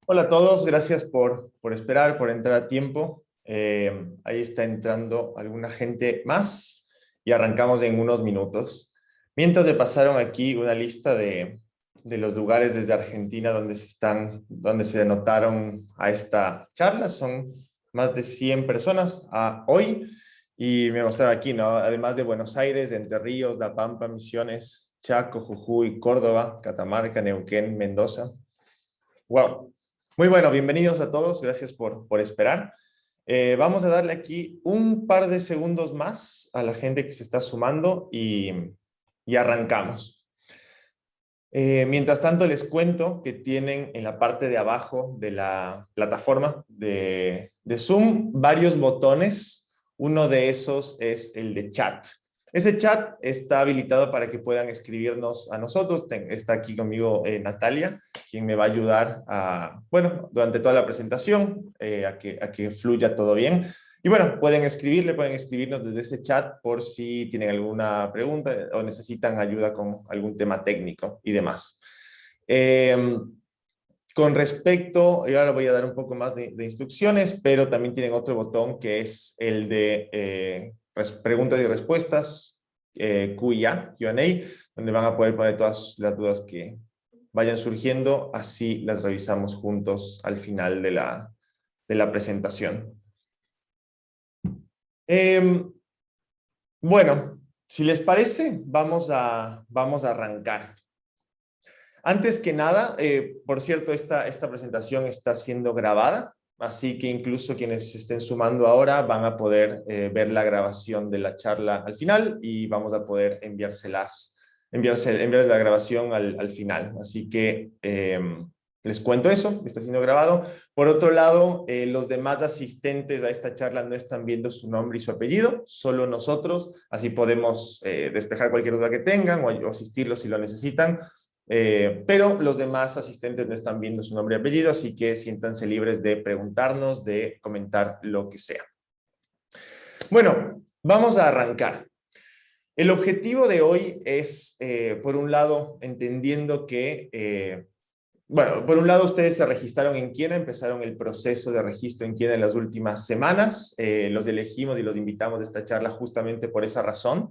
Hola a todos, gracias por esperar, por entrar a tiempo. Ahí está entrando alguna gente más y arrancamos en unos minutos. Mientras le pasaron aquí una lista de los lugares desde Argentina donde se anotaron a esta charla. Son más de 100 personas hoy y me mostraron aquí, ¿no? Además de Buenos Aires, de Entre Ríos, La Pampa, Misiones, Chaco, Jujuy, Córdoba, Catamarca, Neuquén, Mendoza. Wow. Muy bueno, bienvenidos a todos, gracias por esperar. Vamos a darle aquí un par de segundos más a la gente que se está sumando y arrancamos. Mientras tanto, les cuento que tienen en la parte de abajo de la plataforma de Zoom varios botones. Uno de esos es el de chat. Ese chat está habilitado para que puedan escribirnos a nosotros. Está aquí conmigo Natalia, quien me va a ayudar durante toda la presentación a que fluya todo bien. Y bueno, pueden escribirnos desde ese chat por si tienen alguna pregunta o necesitan ayuda con algún tema técnico y demás. Con respecto, y ahora voy a dar un poco más de instrucciones, pero también tienen otro botón que es el de preguntas y respuestas, Q&A, donde van a poder poner todas las dudas que vayan surgiendo, así las revisamos juntos al final de la presentación. Bueno, si les parece, vamos a arrancar. Antes que nada, por cierto, esta presentación está siendo grabada, así que incluso quienes se estén sumando ahora van a poder ver la grabación de la charla al final y vamos a poder enviarles la grabación al final. Así que les cuento eso, está siendo grabado. Por otro lado, los demás asistentes a esta charla no están viendo su nombre y su apellido, solo nosotros, así podemos despejar cualquier duda que tengan o asistirlos si lo necesitan. Pero los demás asistentes no están viendo su nombre y apellido, así que siéntanse libres de preguntarnos, de comentar lo que sea. Bueno, vamos a arrancar. El objetivo de hoy es, por un lado, entendiendo que, por un lado ustedes se registraron en Quiena, empezaron el proceso de registro en Quiena en las últimas semanas, los elegimos y los invitamos a esta charla justamente por esa razón.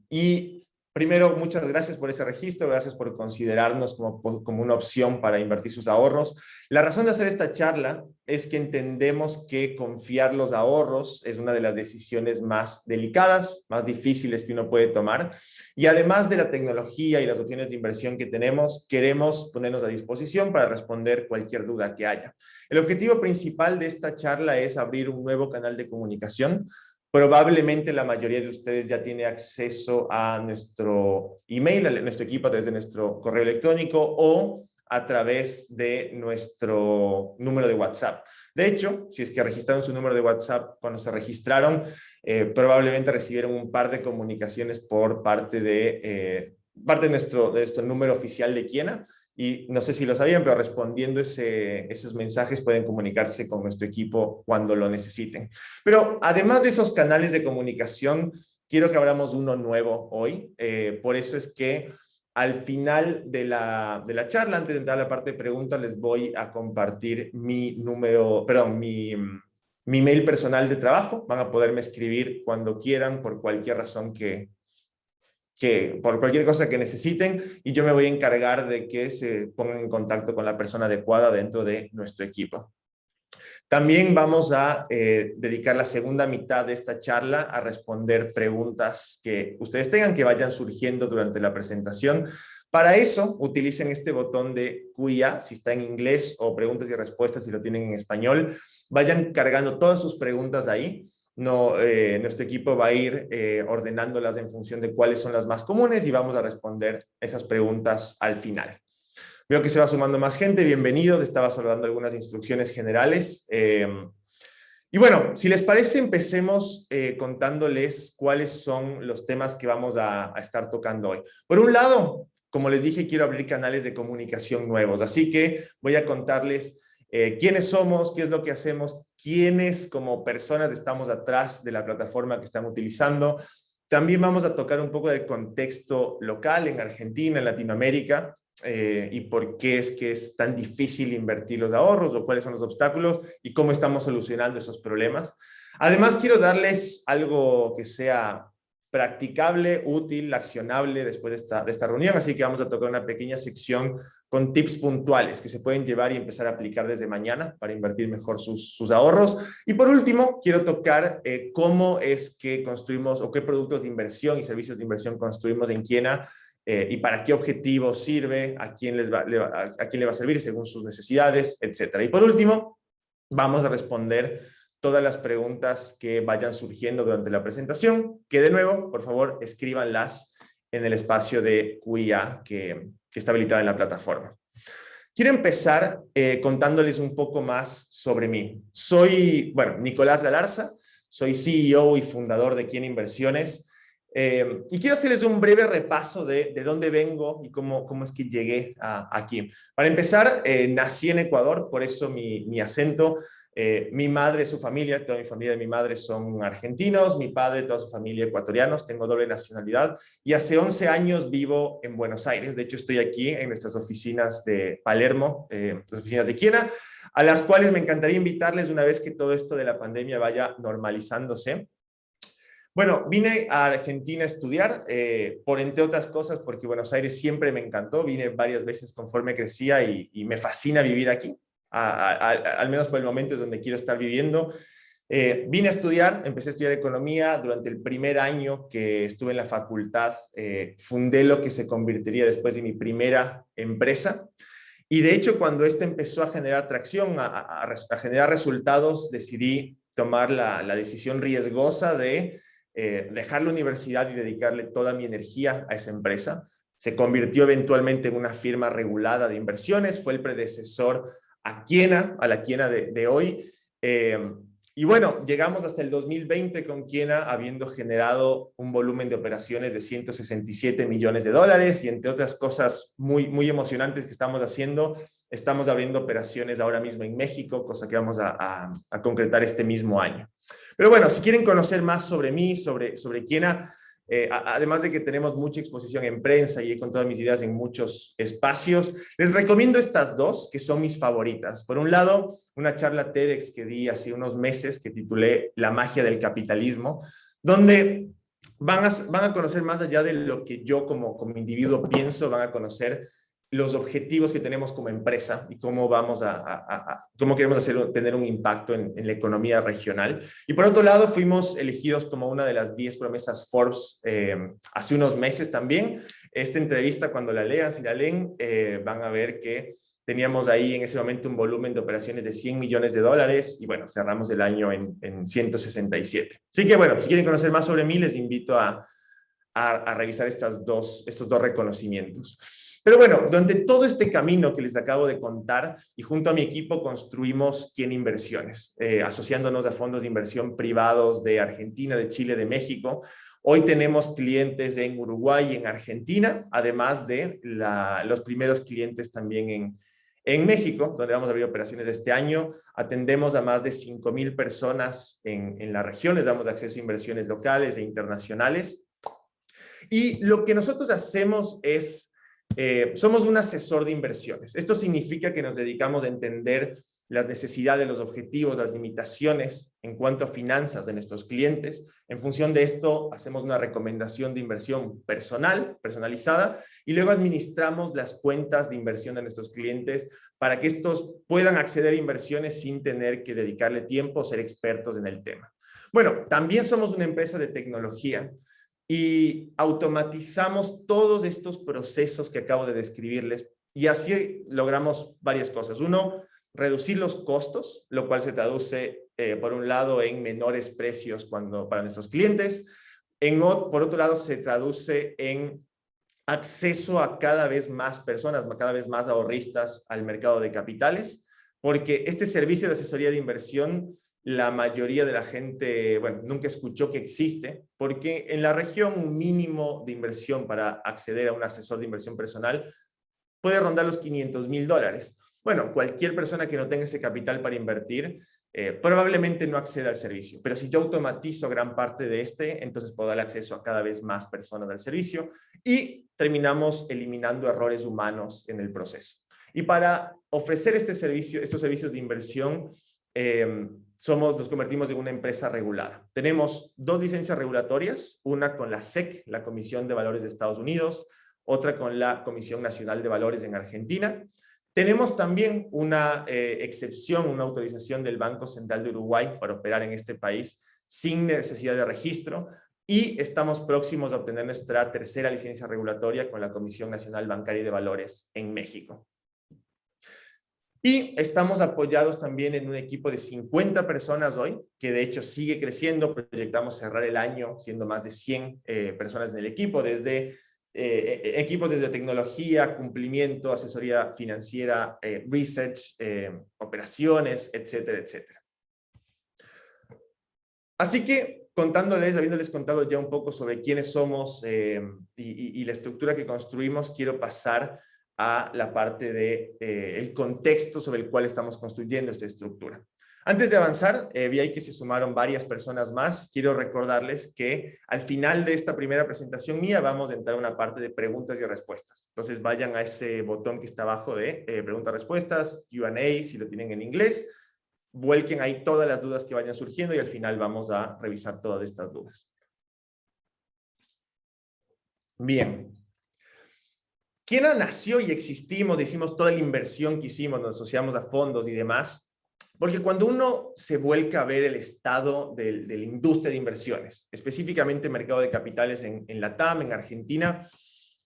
Y primero, muchas gracias por ese registro, gracias por considerarnos como una opción para invertir sus ahorros. La razón de hacer esta charla es que entendemos que confiar los ahorros es una de las decisiones más delicadas, más difíciles que uno puede tomar. Y además de la tecnología y las opciones de inversión que tenemos, queremos ponernos a disposición para responder cualquier duda que haya. El objetivo principal de esta charla es abrir un nuevo canal de comunicación. Probablemente la mayoría de ustedes ya tiene acceso a nuestro email, a nuestro equipo a través de nuestro correo electrónico o a través de nuestro número de WhatsApp. De hecho, si es que registraron su número de WhatsApp cuando se registraron, probablemente recibieron un par de comunicaciones por parte de nuestro número oficial de Quiena. Y no sé si lo sabían, pero respondiendo esos mensajes pueden comunicarse con nuestro equipo cuando lo necesiten. Pero además de esos canales de comunicación, quiero que abramos uno nuevo hoy. Por eso es que al final de la charla, antes de entrar a la parte de preguntas, les voy a compartir mi mail personal de trabajo. Van a poderme escribir cuando quieran, por cualquier razón por cualquier cosa que necesiten, y yo me voy a encargar de que se pongan en contacto con la persona adecuada dentro de nuestro equipo. También vamos a dedicar la segunda mitad de esta charla a responder preguntas que ustedes tengan, que vayan surgiendo durante la presentación. Para eso, utilicen este botón de Q&A, si está en inglés, o preguntas y respuestas si lo tienen en español. Vayan cargando todas sus preguntas ahí. Nuestro equipo va a ir ordenándolas en función de cuáles son las más comunes y vamos a responder esas preguntas al final. Veo que se va sumando más gente, bienvenidos, estaba solo dando algunas instrucciones generales. Y bueno, si les parece, empecemos contándoles cuáles son los temas que vamos a estar tocando hoy. Por un lado, como les dije, quiero abrir canales de comunicación nuevos, así que voy a contarles quiénes somos, qué es lo que hacemos, quiénes como personas estamos atrás de la plataforma que están utilizando. También vamos a tocar un poco del contexto local en Argentina, en Latinoamérica, y por qué es que es tan difícil invertir los ahorros o cuáles son los obstáculos y cómo estamos solucionando esos problemas. Además, quiero darles algo que sea practicable, útil, accionable después de esta reunión, así que vamos a tocar una pequeña sección con tips puntuales que se pueden llevar y empezar a aplicar desde mañana para invertir mejor sus ahorros. Y por último, quiero tocar cómo es que construimos o qué productos de inversión y servicios de inversión construimos en Quiena y para qué objetivo sirve, a quién a quién le va a servir según sus necesidades, etcétera. Y por último, vamos a responder todas las preguntas que vayan surgiendo durante la presentación, que de nuevo, por favor, escríbanlas en el espacio de QIA que está habilitado en la plataforma. Quiero empezar contándoles un poco más sobre mí. Soy, bueno, Nicolás Galarza, soy CEO y fundador de Quiena Inversiones. Y quiero hacerles un breve repaso de dónde vengo y cómo es que llegué aquí. Para empezar, nací en Ecuador, por eso mi acento. Mi madre, su familia, toda mi familia de mi madre son argentinos, mi padre, toda su familia ecuatorianos, tengo doble nacionalidad y hace 11 años vivo en Buenos Aires. De hecho, estoy aquí en nuestras oficinas de Palermo, las oficinas de Quiena, a las cuales me encantaría invitarles una vez que todo esto de la pandemia vaya normalizándose. Bueno, vine a Argentina a estudiar, por entre otras cosas, porque Buenos Aires siempre me encantó. Vine varias veces conforme crecía y me fascina vivir aquí. Al menos por el momento es donde quiero estar viviendo. Vine a estudiar, empecé a estudiar economía. Durante el primer año que estuve en la facultad, fundé lo que se convertiría después de mi primera empresa. Y de hecho, cuando esta empezó a generar tracción, a generar resultados, decidí tomar la decisión riesgosa de dejar la universidad y dedicarle toda mi energía a esa empresa. Se convirtió eventualmente en una firma regulada de inversiones, fue el predecesor a la Quiena de hoy. Y bueno, llegamos hasta el 2020 con Quiena habiendo generado un volumen de operaciones de 167 millones de dólares y entre otras cosas muy emocionantes que estamos haciendo, estamos abriendo operaciones ahora mismo en México, cosa que vamos a concretar este mismo año. Pero bueno, si quieren conocer más sobre mí, sobre Quiena, además de que tenemos mucha exposición en prensa y he contado mis ideas en muchos espacios, les recomiendo estas dos que son mis favoritas. Por un lado, una charla TEDx que di hace unos meses que titulé La magia del capitalismo, donde van a conocer más allá de lo que yo como individuo pienso, van a conocer los objetivos que tenemos como empresa y cómo vamos cómo queremos tener un impacto en la economía regional. Y por otro lado, fuimos elegidos como una de las 10 promesas Forbes hace unos meses también. Esta entrevista, cuando la lean, si la leen, van a ver que teníamos ahí en ese momento un volumen de operaciones de 100 millones de dólares y bueno, cerramos el año en 167. Así que bueno, si quieren conocer más sobre mí, les invito a revisar estos dos reconocimientos. Pero bueno, durante todo este camino que les acabo de contar y junto a mi equipo construimos Quiena Inversiones, asociándonos a fondos de inversión privados de Argentina, de Chile, de México. Hoy tenemos clientes en Uruguay y en Argentina, además de los primeros clientes también en México, donde vamos a abrir operaciones de este año. Atendemos a más de 5,000 personas en la región, les damos acceso a inversiones locales e internacionales. Y lo que nosotros hacemos es somos un asesor de inversiones. Esto significa que nos dedicamos a entender las necesidades, los objetivos, las limitaciones en cuanto a finanzas de nuestros clientes. En función de esto, hacemos una recomendación de inversión personalizada, y luego administramos las cuentas de inversión de nuestros clientes para que estos puedan acceder a inversiones sin tener que dedicarle tiempo o ser expertos en el tema. Bueno, también somos una empresa de tecnología y automatizamos todos estos procesos que acabo de describirles y así logramos varias cosas. Uno, reducir los costos, lo cual se traduce por un lado en menores precios para nuestros clientes. Por otro lado, se traduce en acceso a cada vez más personas, cada vez más ahorristas al mercado de capitales, porque este servicio de asesoría de inversión la mayoría de la gente, bueno, nunca escuchó que existe, porque en la región un mínimo de inversión para acceder a un asesor de inversión personal puede rondar los $500,000. Bueno, cualquier persona que no tenga ese capital para invertir probablemente no acceda al servicio. Pero si yo automatizo gran parte de entonces puedo dar acceso a cada vez más personas al servicio y terminamos eliminando errores humanos en el proceso. Y para ofrecer estos servicios de inversión, nos convertimos en una empresa regulada. Tenemos 2 licencias regulatorias, una con la SEC, la Comisión de Valores de Estados Unidos, otra con la Comisión Nacional de Valores en Argentina. Tenemos también una excepción, una autorización del Banco Central de Uruguay para operar en este país sin necesidad de registro, y estamos próximos a obtener nuestra 3ª licencia regulatoria con la Comisión Nacional Bancaria y de Valores en México. Y estamos apoyados también en un equipo de 50 personas hoy, que de hecho sigue creciendo. Proyectamos cerrar el año siendo más de 100 personas en el equipo, desde equipos desde tecnología, cumplimiento, asesoría financiera, research, operaciones, etcétera, etcétera. Así que habiéndoles contado ya un poco sobre quiénes somos y la estructura que construimos, quiero pasar a la parte de el contexto sobre el cual estamos construyendo esta estructura. Antes de avanzar, vi ahí que se sumaron varias personas más. Quiero recordarles que al final de esta primera presentación mía vamos a entrar a una parte de preguntas y respuestas. Entonces vayan a ese botón que está abajo de preguntas-respuestas, Q&A, si lo tienen en inglés. Vuelquen ahí todas las dudas que vayan surgiendo y al final vamos a revisar todas estas dudas. Bien. ¿Quién nació y existimos? Hicimos toda la inversión que hicimos, nos asociamos a fondos y demás. Porque cuando uno se vuelca a ver el estado de la industria de inversiones, específicamente mercado de capitales en LATAM, en Argentina,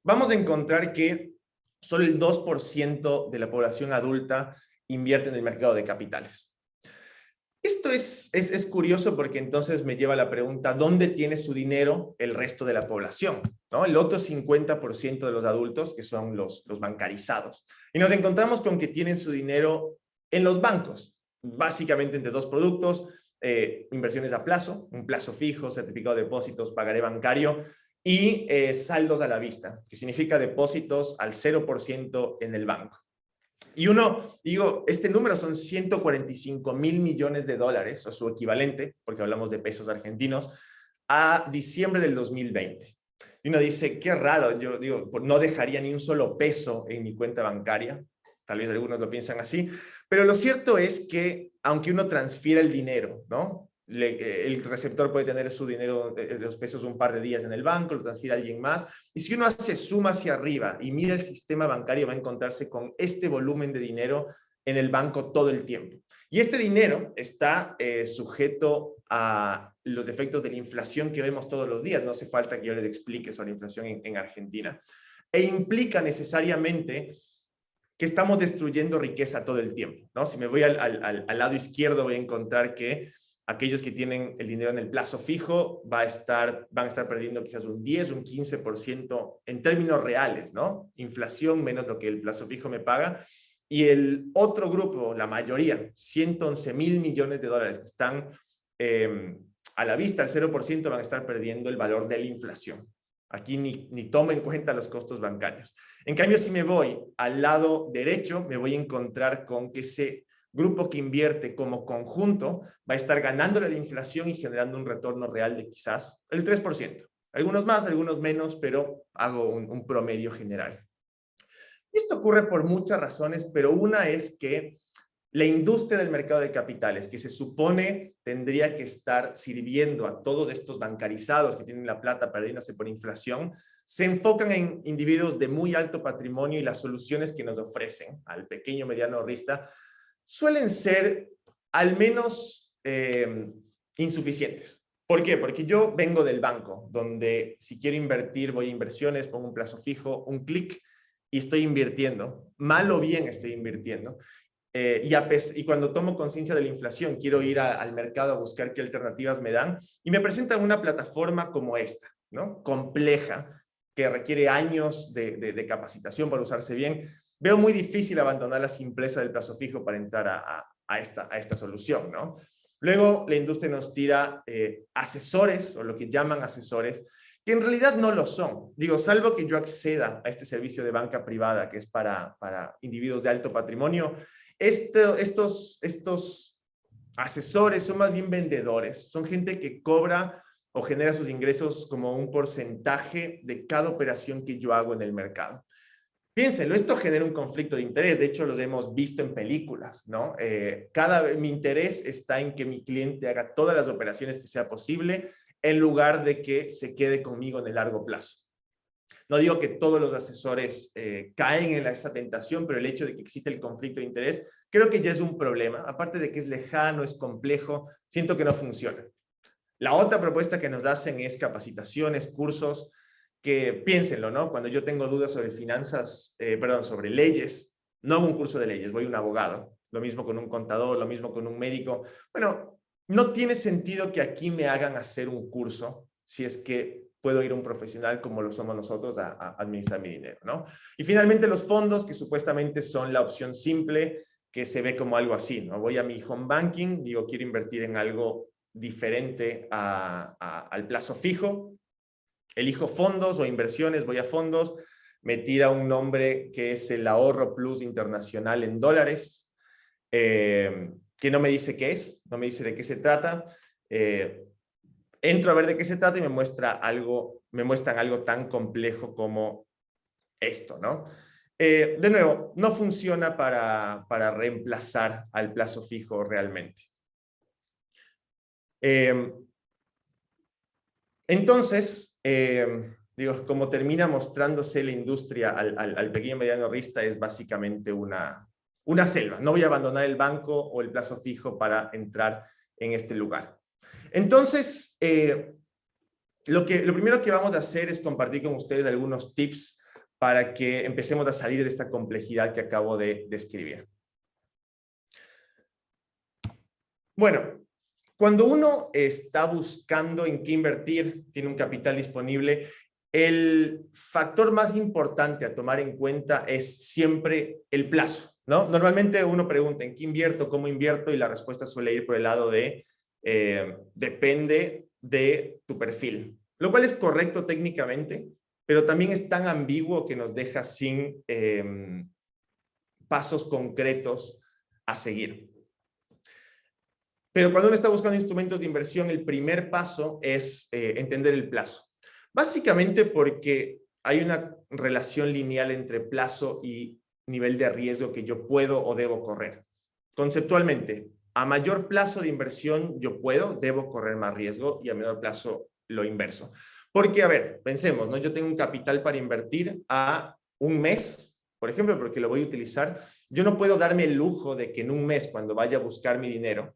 vamos a encontrar que solo el 2% de la población adulta invierte en el mercado de capitales. Esto es curioso porque entonces me lleva a la pregunta, ¿dónde tiene su dinero el resto de la población? ¿No? El otro 50% de los adultos, que son los bancarizados. Y nos encontramos con que tienen su dinero en los bancos, básicamente entre 2 productos, inversiones a plazo, un plazo fijo, certificado de depósitos, pagaré bancario, y saldos a la vista, que significa depósitos al 0% en el banco. Y este número son 145,000 millones de dólares, o su equivalente, porque hablamos de pesos argentinos, a diciembre del 2020. Y uno dice, qué raro, yo digo, no dejaría ni un solo peso en mi cuenta bancaria. Tal vez algunos lo piensan así, pero lo cierto es que aunque uno transfiera el dinero, ¿no? El receptor puede tener su dinero, los pesos, un par de días en el banco, lo transfiere a alguien más, y si uno hace suma hacia arriba y mira el sistema bancario, va a encontrarse con este volumen de dinero en el banco todo el tiempo. Y este dinero está sujeto a los efectos de la inflación que vemos todos los días. No hace falta que yo les explique sobre la inflación en Argentina. E implica necesariamente que estamos destruyendo riqueza todo el tiempo, ¿no? Si me voy al lado izquierdo, voy a encontrar que aquellos que tienen el dinero en el plazo fijo van a estar perdiendo quizás un 10, un 15% en términos reales, ¿no? Inflación menos lo que el plazo fijo me paga. Y el otro grupo, la mayoría, 111,000 millones de dólares que están a la vista, al 0%, van a estar perdiendo el valor de la inflación. Aquí ni tomo en cuenta los costos bancarios. En cambio, si me voy al lado derecho, me voy a encontrar con que ese grupo que invierte como conjunto va a estar ganando la inflación y generando un retorno real de quizás el 3%. Algunos más, algunos menos, pero hago un promedio general. Esto ocurre por muchas razones, pero una es que la industria del mercado de capitales, que se supone tendría que estar sirviendo a todos estos bancarizados que tienen la plata perdiéndose por inflación, se enfocan en individuos de muy alto patrimonio y las soluciones que nos ofrecen al pequeño mediano ahorrista suelen ser al menos insuficientes. ¿Por qué? Porque yo vengo del banco, donde si quiero invertir, voy a inversiones, pongo un plazo fijo, un clic y estoy invirtiendo. Mal o bien estoy invirtiendo. Y cuando tomo conciencia de la inflación, quiero ir al mercado a buscar qué alternativas me dan y me presentan una plataforma como esta, ¿no? Compleja, que requiere años de capacitación para usarse bien. Veo muy difícil abandonar la simpleza del plazo fijo para entrar a esta solución, ¿no? Luego la industria nos tira asesores, o lo que llaman asesores, que en realidad no lo son. Digo, salvo que yo acceda a este servicio de banca privada, que es para individuos de alto patrimonio, estos asesores, son más bien vendedores, son gente que cobra o genera sus ingresos como un porcentaje de cada operación que yo hago en el mercado. Piénsenlo, esto genera un conflicto de interés, de hecho los hemos visto en películas, ¿no? Mi interés está en que mi cliente haga todas las operaciones que sea posible en lugar de que se quede conmigo en el largo plazo. No digo que todos los asesores caen en esa tentación, pero el hecho de que existe el conflicto de interés, creo que ya es un problema. Aparte de que es lejano, es complejo, siento que no funciona. La otra propuesta que nos hacen es capacitaciones, cursos, que piénsenlo, ¿no? Cuando yo tengo dudas sobre finanzas, sobre leyes, no hago un curso de leyes, voy a un abogado. Lo mismo con un contador, lo mismo con un médico. Bueno, no tiene sentido que aquí me hagan hacer un curso si es que puedo ir a un profesional como lo somos nosotros a administrar mi dinero, ¿no? Y finalmente los fondos, que supuestamente son la opción simple, que se ve como algo así, ¿no? Voy a mi home banking, digo, quiero invertir en algo diferente al plazo fijo, elijo fondos o inversiones, voy a fondos, me tira un nombre que es el Ahorro Plus Internacional en dólares, que no me dice qué es, no me dice de qué se trata. Entro a ver de qué se trata y me muestran algo tan complejo como esto, ¿no? De nuevo, no funciona para reemplazar al plazo fijo realmente. Entonces, como termina mostrándose la industria al pequeño y mediano ahorrista, es básicamente una selva. No voy a abandonar el banco o el plazo fijo para entrar en este lugar. Entonces, lo primero que vamos a hacer es compartir con ustedes algunos tips para que empecemos a salir de esta complejidad que acabo de describir. Bueno, cuando uno está buscando en qué invertir, tiene un capital disponible, el factor más importante a tomar en cuenta es siempre el plazo, ¿no? Normalmente uno pregunta en qué invierto, cómo invierto, y la respuesta suele ir por el lado de depende de tu perfil, lo cual es correcto técnicamente, pero también es tan ambiguo que nos deja sin pasos concretos a seguir. Pero cuando uno está buscando instrumentos de inversión, el primer paso es entender el plazo. Básicamente porque hay una relación lineal entre plazo y nivel de riesgo que yo puedo o debo correr. Conceptualmente, a mayor plazo de inversión yo debo correr más riesgo, y a menor plazo lo inverso. Porque, a ver, pensemos, ¿no? Yo tengo un capital para invertir a un mes, por ejemplo, porque lo voy a utilizar. Yo no puedo darme el lujo de que en un mes, cuando vaya a buscar mi dinero,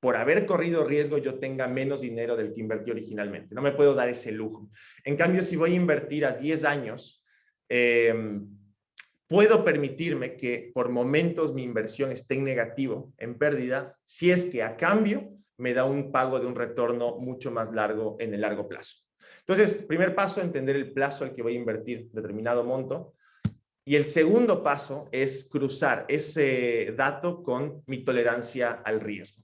por haber corrido riesgo, yo tenga menos dinero del que invertí originalmente. No me puedo dar ese lujo. En cambio, si voy a invertir a 10 años, puedo permitirme que por momentos mi inversión esté en negativo, en pérdida, si es que a cambio me da un pago de un retorno mucho más largo en el largo plazo. Entonces, primer paso, entender el plazo al que voy a invertir determinado monto. Y el segundo paso es cruzar ese dato con mi tolerancia al riesgo.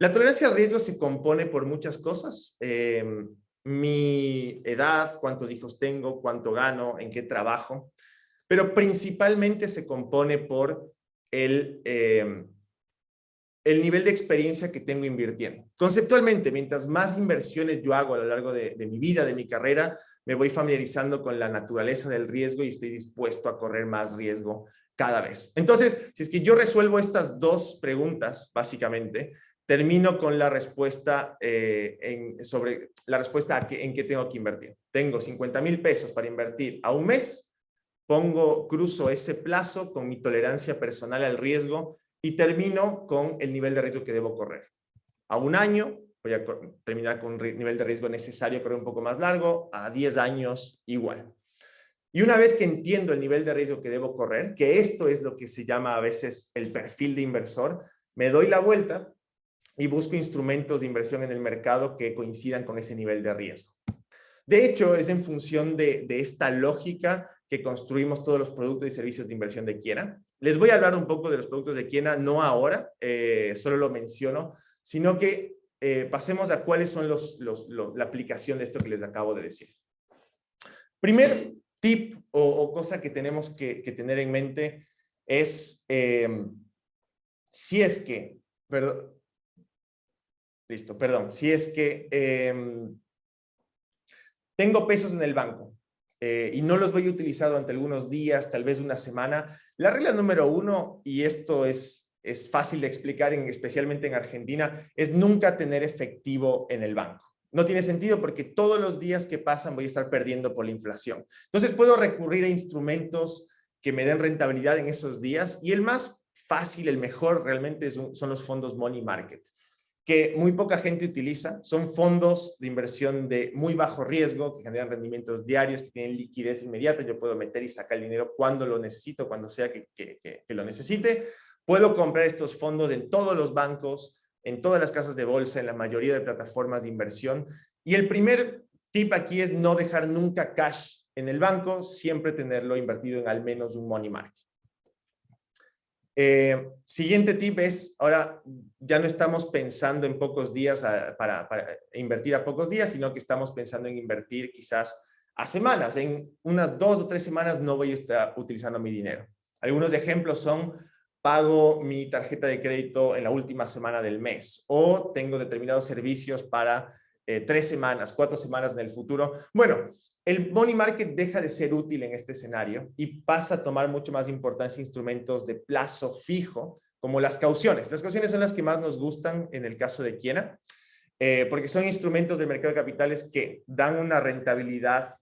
La tolerancia al riesgo se compone por muchas cosas. Mi edad, cuántos hijos tengo, cuánto gano, en qué trabajo. Pero principalmente se compone por el nivel de experiencia que tengo invirtiendo. Conceptualmente, mientras más inversiones yo hago a lo largo de mi vida, de mi carrera, me voy familiarizando con la naturaleza del riesgo y estoy dispuesto a correr más riesgo cada vez. Entonces, si es que yo resuelvo estas dos preguntas, básicamente, termino con la respuesta sobre la respuesta en qué tengo que invertir. Tengo 50,000 pesos para invertir a un mes, cruzo ese plazo con mi tolerancia personal al riesgo y termino con el nivel de riesgo que debo correr. A un año voy a terminar con un nivel de riesgo necesario, correr un poco más largo, a 10 años igual. Y una vez que entiendo el nivel de riesgo que debo correr, que esto es lo que se llama a veces el perfil de inversor, me doy la vuelta y busco instrumentos de inversión en el mercado que coincidan con ese nivel de riesgo. De hecho, es en función de esta lógica que construimos todos los productos y servicios de inversión de Quiena. Les voy a hablar un poco de los productos de Quiena, no ahora, solo lo menciono, sino que pasemos a cuáles son la aplicación de esto que les acabo de decir. Primer tip o cosa que tenemos que tener en mente es si es que, perdón, listo, perdón, si es que tengo pesos en el banco y no los voy a utilizar durante algunos días, tal vez una semana, la regla número 1, y esto es fácil de explicar, especialmente en Argentina, es nunca tener efectivo en el banco. No tiene sentido porque todos los días que pasan voy a estar perdiendo por la inflación. Entonces puedo recurrir a instrumentos que me den rentabilidad en esos días, y el más fácil, el mejor realmente son los fondos money market, que muy poca gente utiliza. Son fondos de inversión de muy bajo riesgo, que generan rendimientos diarios, que tienen liquidez inmediata. Yo puedo meter y sacar el dinero cuando lo necesito, cuando sea que lo necesite. Puedo comprar estos fondos en todos los bancos, en todas las casas de bolsa, en la mayoría de plataformas de inversión. Y el primer tip aquí es no dejar nunca cash en el banco, siempre tenerlo invertido en al menos un money market. Siguiente tip es, ahora ya no estamos pensando en pocos días para invertir a pocos días, sino que estamos pensando en invertir quizás a semanas. En unas 2 o 3 semanas no voy a estar utilizando mi dinero. Algunos ejemplos son: pago mi tarjeta de crédito en la última semana del mes, o tengo determinados servicios para 3 semanas, 4 semanas en el futuro. Bueno, el money market deja de ser útil en este escenario y pasa a tomar mucho más importancia instrumentos de plazo fijo, como las cauciones. Las cauciones son las que más nos gustan en el caso de Kiena, porque son instrumentos del mercado de capitales que dan una rentabilidad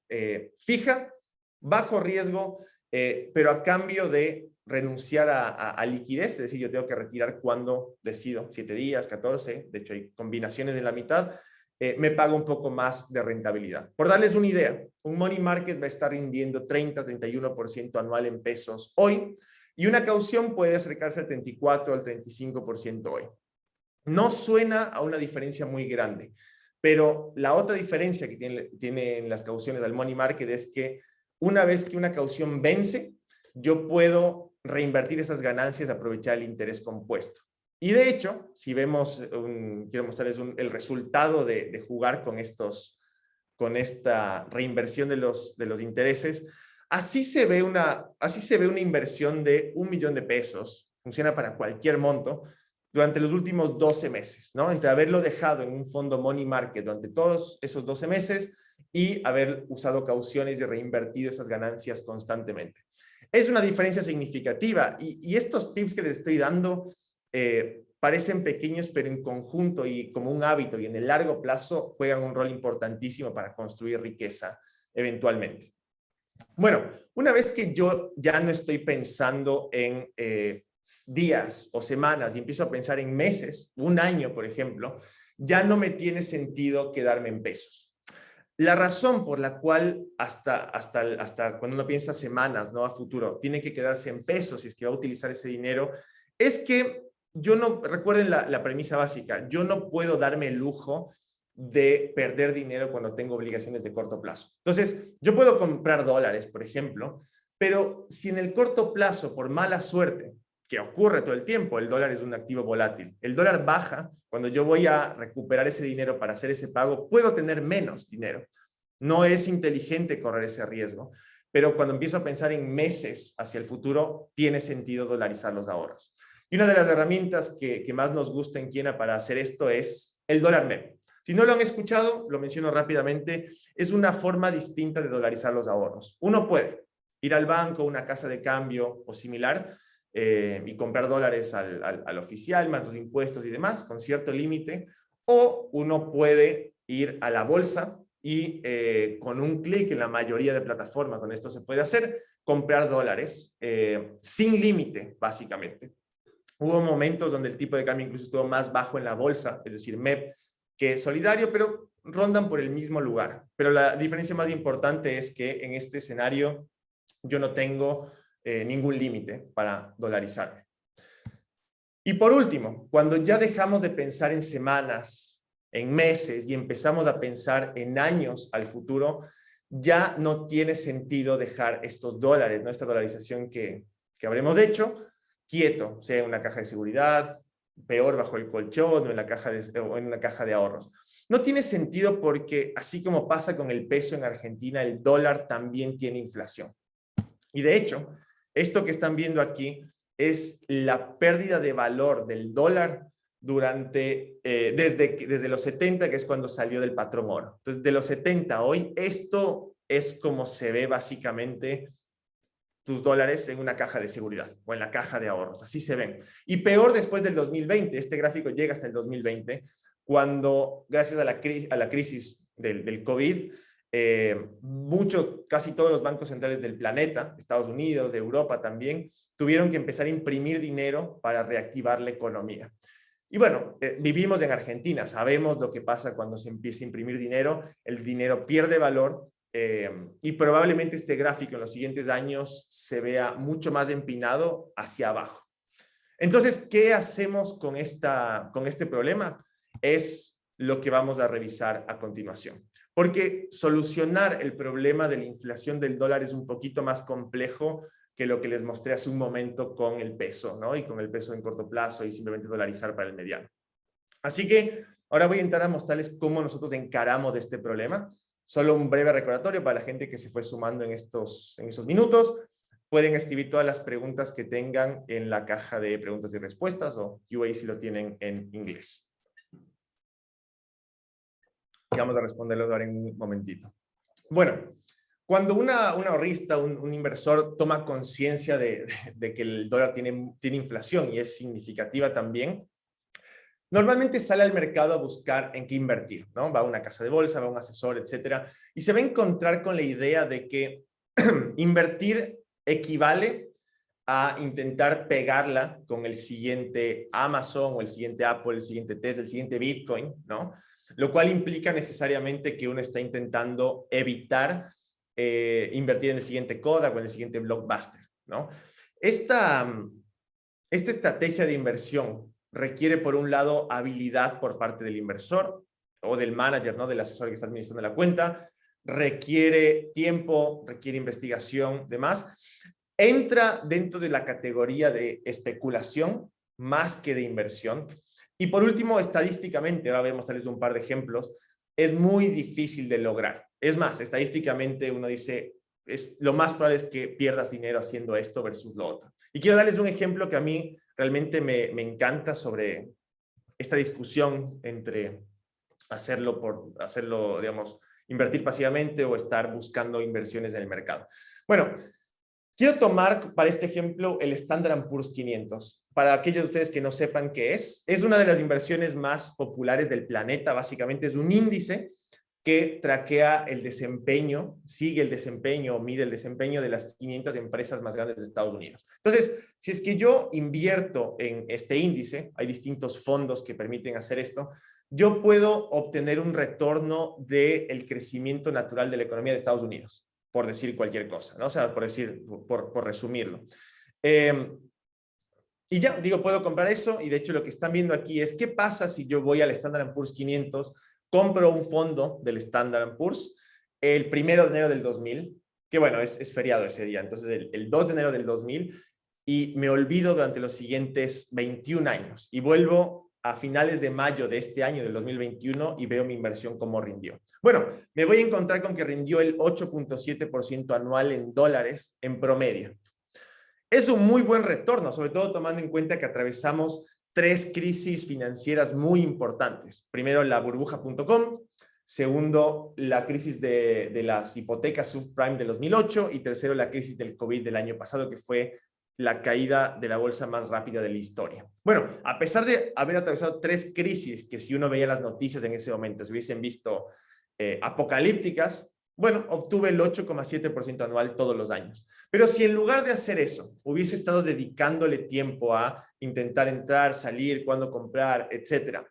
fija, bajo riesgo, pero a cambio de renunciar a liquidez. Es decir, yo tengo que retirar cuando decido, 7 días, 14, de hecho hay combinaciones de la mitad. Me paga un poco más de rentabilidad. Por darles una idea, un money market va a estar rindiendo 30-31% anual en pesos hoy, y una caución puede acercarse al 34 al 35% hoy. No suena a una diferencia muy grande, pero la otra diferencia que tienen las cauciones al money market es que una vez que una caución vence, yo puedo reinvertir esas ganancias, aprovechar el interés compuesto. Y de hecho, si vemos, quiero mostrarles el resultado de jugar con esta reinversión de los intereses. Así se ve una inversión de $1.000.000, funciona para cualquier monto, durante los últimos 12 meses, ¿no? Entre haberlo dejado en un fondo money market durante todos esos 12 meses y haber usado cauciones y reinvertido esas ganancias constantemente. Es una diferencia significativa, y estos tips que les estoy dando parecen pequeños, pero en conjunto y como un hábito y en el largo plazo juegan un rol importantísimo para construir riqueza eventualmente. Bueno, una vez que yo ya no estoy pensando en días o semanas y empiezo a pensar en meses, un año, por ejemplo, ya no me tiene sentido quedarme en pesos. La razón por la cual hasta cuando uno piensa semanas, ¿no?, a futuro, tiene que quedarse en pesos si es que va a utilizar ese dinero, es que recuerden la premisa básica, yo no puedo darme el lujo de perder dinero cuando tengo obligaciones de corto plazo. Entonces, yo puedo comprar dólares, por ejemplo, pero si en el corto plazo, por mala suerte, que ocurre todo el tiempo, el dólar es un activo volátil, el dólar baja, cuando yo voy a recuperar ese dinero para hacer ese pago, puedo tener menos dinero. No es inteligente correr ese riesgo, pero cuando empiezo a pensar en meses hacia el futuro, tiene sentido dolarizar los ahorros. Y una de las herramientas que más nos gusta en Kiena para hacer esto es el dólar MEP. Si no lo han escuchado, lo menciono rápidamente, es una forma distinta de dolarizar los ahorros. Uno puede ir al banco, una casa de cambio o similar, y comprar dólares al oficial, más los impuestos y demás, con cierto límite, o uno puede ir a la bolsa y con un clic en la mayoría de plataformas donde esto se puede hacer, comprar dólares sin límite, básicamente. Hubo momentos donde el tipo de cambio incluso estuvo más bajo en la bolsa, es decir, MEP, que solidario, pero rondan por el mismo lugar. Pero la diferencia más importante es que en este escenario yo no tengo ningún límite para dolarizarme. Y por último, cuando ya dejamos de pensar en semanas, en meses y empezamos a pensar en años al futuro, ya no tiene sentido dejar estos dólares, ¿no?, esta dolarización que habremos hecho, quieto, sea en una caja de seguridad, peor bajo el colchón o en una caja de ahorros. No tiene sentido porque, así como pasa con el peso en Argentina, el dólar también tiene inflación. Y de hecho, esto que están viendo aquí es la pérdida de valor del dólar desde los 70, que es cuando salió del patrón oro. Entonces, de los 70 a hoy, esto es como se ve básicamente tus dólares en una caja de seguridad o en la caja de ahorros. Así se ven. Y peor después del 2020. Este gráfico llega hasta el 2020, cuando, gracias a la crisis del COVID, casi todos los bancos centrales del planeta, Estados Unidos, de Europa también, tuvieron que empezar a imprimir dinero para reactivar la economía. Y bueno, vivimos en Argentina, sabemos lo que pasa cuando se empieza a imprimir dinero, el dinero pierde valor, y probablemente este gráfico en los siguientes años se vea mucho más empinado hacia abajo. Entonces, ¿qué hacemos con este problema? Es lo que vamos a revisar a continuación. Porque solucionar el problema de la inflación del dólar es un poquito más complejo que lo que les mostré hace un momento con el peso, ¿no? Y con el peso en corto plazo y simplemente dolarizar para el mediano. Así que ahora voy a entrar a mostrarles cómo nosotros encaramos este problema. Solo un breve recordatorio para la gente que se fue sumando en esos minutos. Pueden escribir todas las preguntas que tengan en la caja de preguntas y respuestas o QA si lo tienen en inglés. Y vamos a responderlos ahora en un momentito. Bueno, cuando un ahorrista, un inversor toma conciencia de que el dólar tiene inflación y es significativa también, normalmente sale al mercado a buscar en qué invertir, ¿no? Va a una casa de bolsa, va a un asesor, etcétera, y se va a encontrar con la idea de que invertir equivale a intentar pegarla con el siguiente Amazon o el siguiente Apple, el siguiente Tesla, el siguiente Bitcoin, ¿no? Lo cual implica necesariamente que uno está intentando evitar invertir en el siguiente Kodak o en el siguiente Blockbuster, ¿no? Esta estrategia de inversión requiere, por un lado, habilidad por parte del inversor o del manager, ¿no? Del asesor que está administrando la cuenta, requiere tiempo, requiere investigación, demás. Entra dentro de la categoría de especulación más que de inversión. Y por último, estadísticamente, ahora voy a mostrarles un par de ejemplos, es muy difícil de lograr. Es más, estadísticamente uno dice, lo más probable es que pierdas dinero haciendo esto versus lo otro. Y quiero darles un ejemplo que a mí realmente me encanta sobre esta discusión entre hacerlo, digamos, invertir pasivamente o estar buscando inversiones en el mercado. Bueno, quiero tomar para este ejemplo el Standard & Poor's 500. Para aquellos de ustedes que no sepan qué es una de las inversiones más populares del planeta. Básicamente es un índice que traquea el desempeño, sigue el desempeño, mide el desempeño de las 500 empresas más grandes de Estados Unidos. Entonces, si es que yo invierto en este índice, hay distintos fondos que permiten hacer esto, yo puedo obtener un retorno del crecimiento natural de la economía de Estados Unidos, por decir cualquier cosa, ¿no? O sea, por resumirlo. Y ya, digo, puedo comprar eso, y de hecho lo que están viendo aquí es qué pasa si yo voy al Standard & Poor's 500, compro un fondo del Standard & Poor's el 1 de enero del 2000, que bueno, es feriado ese día, entonces el 2 de enero del 2000, y me olvido durante los siguientes 21 años, y vuelvo a finales de mayo de este año, del 2021, y veo mi inversión cómo rindió. Bueno, me voy a encontrar con que rindió el 8.7% anual en dólares en promedio. Es un muy buen retorno, sobre todo tomando en cuenta que atravesamos 3 crisis financieras muy importantes. Primero, la burbuja.com. Segundo, la crisis de las hipotecas subprime de 2008. Y tercero, la crisis del COVID del año pasado, que fue la caída de la bolsa más rápida de la historia. Bueno, a pesar de haber atravesado 3 crisis, que si uno veía las noticias en ese momento se hubiesen visto apocalípticas, bueno, obtuve el 8,7% anual todos los años. Pero si en lugar de hacer eso, hubiese estado dedicándole tiempo a intentar entrar, salir, cuándo comprar, etcétera,